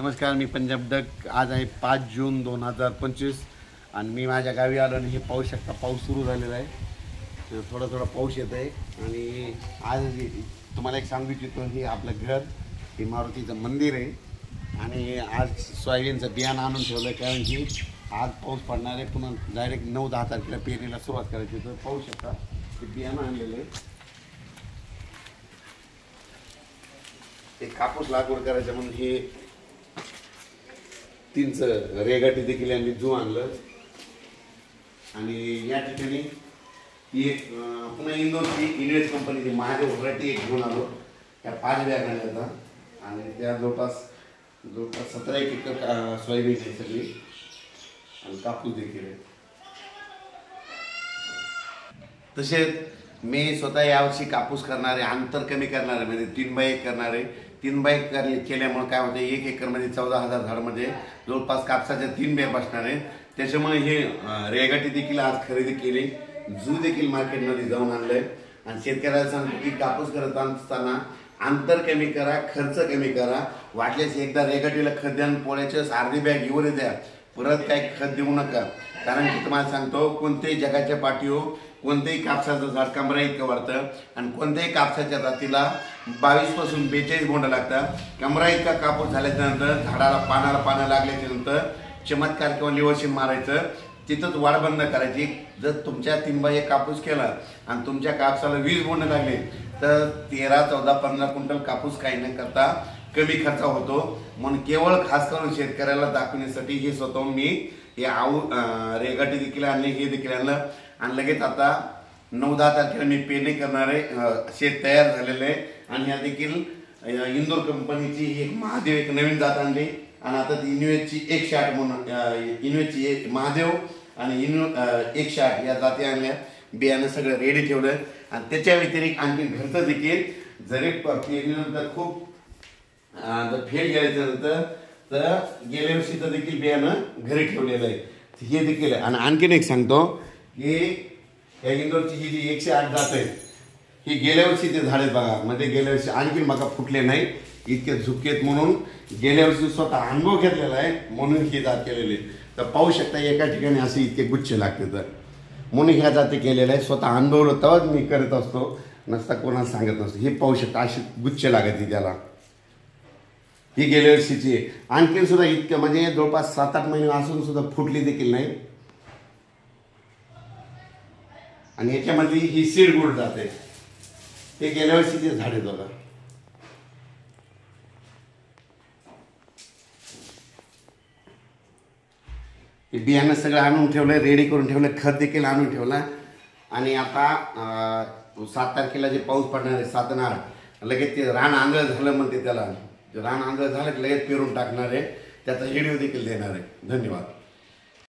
नमस्कार, मी पंजाब डक. आज आहे 5 जून 2025 आणि मी माझ्या गावी आलो आणि हे पाहू शकता, पाऊस सुरू झालेला आहे. थोडा थोडा पाऊस येत आहे. आणि आज तुम्हाला एक सांगू इच्छितो, हे आपलं घर, हे मारुतीचं मंदिर आहे. आणि आज सोयाबीनचं बियाणं आणून ठेवलं आहे, कारण की आज पाऊस पडणार आहे. पुन्हा डायरेक्ट 9-10 तारखेला पेरणीला सुरुवात करायची. तर पाहू शकता ते बियाणं आणलेलं आहे. ते कापूस लागवड करायचं म्हणून हे 3 रेगाटी देखील यांनी जू आणलं. आणि या ठिकाणी एक पुन्हा इंदोरची इन्व्हेस्ट कंपनीची महादेव व्हरायटी एक घेऊन आलो. त्या 5 बॅग आणल्या होता आणि त्या जवळपास 17 एकर सोयाबीन आहे सगळी आणि कापूस देखील आहे. तसेच मी स्वतः यावर्षी कापूस करणार आहे, अंतर कमी करणार आहे, म्हणजे 3x1 करणार आहे. 3x1 केल्यामुळे काय होतं, 1 एकरमध्ये 14,000 झाडामध्ये जवळपास कापसाच्या 3 बॅग बसणार आहे. त्याच्यामुळे हे रेगाटी देखील आज खरेदी केली, जू देखील मार्केटमध्ये जाऊन आणलंय. आणि शेतकऱ्याला सांगतो की कापूस करत असताना अंतर कमी करा, खर्च कमी करा. वाटल्यास एकदा रेगाटीला खत द्या, पोळ्याच्या अर्धी बॅग एवढे द्या, परत काही खत देऊ नका. कारण की तुम्हाला सांगतो, कोणत्याही जगाच्या पाठीवर कोणत्याही कापसाचं झाड कमरा इतकं वाढतं आणि कोणत्याही कापसाच्या जातीला 22 पासून 42 बोंड लागतात. कमरा इतका कापूस झाल्याच्या नंतर झाडाला पानं लागल्याच्या नंतर चमत्कार किंवा लिवरशिम मारायचं, तिथंच वाढ बंद करायची. जर तुमच्या 3x1 कापूस केला आणि तुमच्या कापसाला 20 बोंड लागले तर 13, 14, 15 क्विंटल कापूस काही न करता कमी खर्च होतो. म्हणून केवळ खास करून शेतकऱ्याला दाखवण्यासाठी हे स्वतः मी हे रेगाटी देखील आणले, हे देखील आणलं. आणि लगेच आता 9-10 तारखेला मी पेरणी करणार आहे. शेत तयार झालेलं आहे. आणि ह्या देखील इंदोर कंपनीची एक महादेव एक नवीन जात आणली. आणि आता ती इन्व्हेस्टची 108 म्हणून इन्व्हेस्टची महादेव आणि 108 या जाती आणल्या. बियाणं सगळं रेडी ठेवलं. आणि त्याच्या व्यतिरिक्त आणखी घरचं देखील जरी पेरणीनंतर खूप जर फेल गेल्याच्या नंतर तर गेल्या वर्षीचं देखील बियाणं घरी ठेवलेलं आहे, हे देखील आहे. आणि आणखीन एक सांगतो की या इंदोरची ही जी 108 जात आहे, ही गेल्या वर्षीचे झाड आहेत बघा. म्हणजे गेल्या वर्षी आणखी मका फुटले नाही, इतके झुकेत. म्हणून गेल्या वर्षी स्वतः अनुभव घेतलेला आहे, म्हणून ही जात केलेली. तर पाहू शकता एका ठिकाणी असे इतके गुच्छ लागते. तर म्हणून ह्या जाती केलेल्या आहे. स्वतः अनुभवलं तेव्हाच मी करत असतो, नसता कोणाला सांगत नसतो. हे पाहू शकता अशी गुच्छ लागते त्याला. ही गेल्या वर्षीची आहे. आणखीन सुद्धा इतकं म्हणजे जवळपास 7-8 महिने असून सुद्धा फुटली देखील नाही. आणि याच्यामध्ये ही सीड गुड जाते, ते गेल्या वर्षीचे झाड आहेत बघा. हे बियाणं सगळं आणून ठेवलंय, रेडी करून ठेवलंय, खत देखील आणून ठेवलं. आणि आता 7 तारखेला जे पाऊस पडणार आहे, 7 आणि 8, लगेच ते रान आंधळ झालं म्हणते त्याला. रान आंधळ झालं की लगेच पेरून टाकणार आहे. त्याचा व्हिडिओ देखील देणार आहे. धन्यवाद.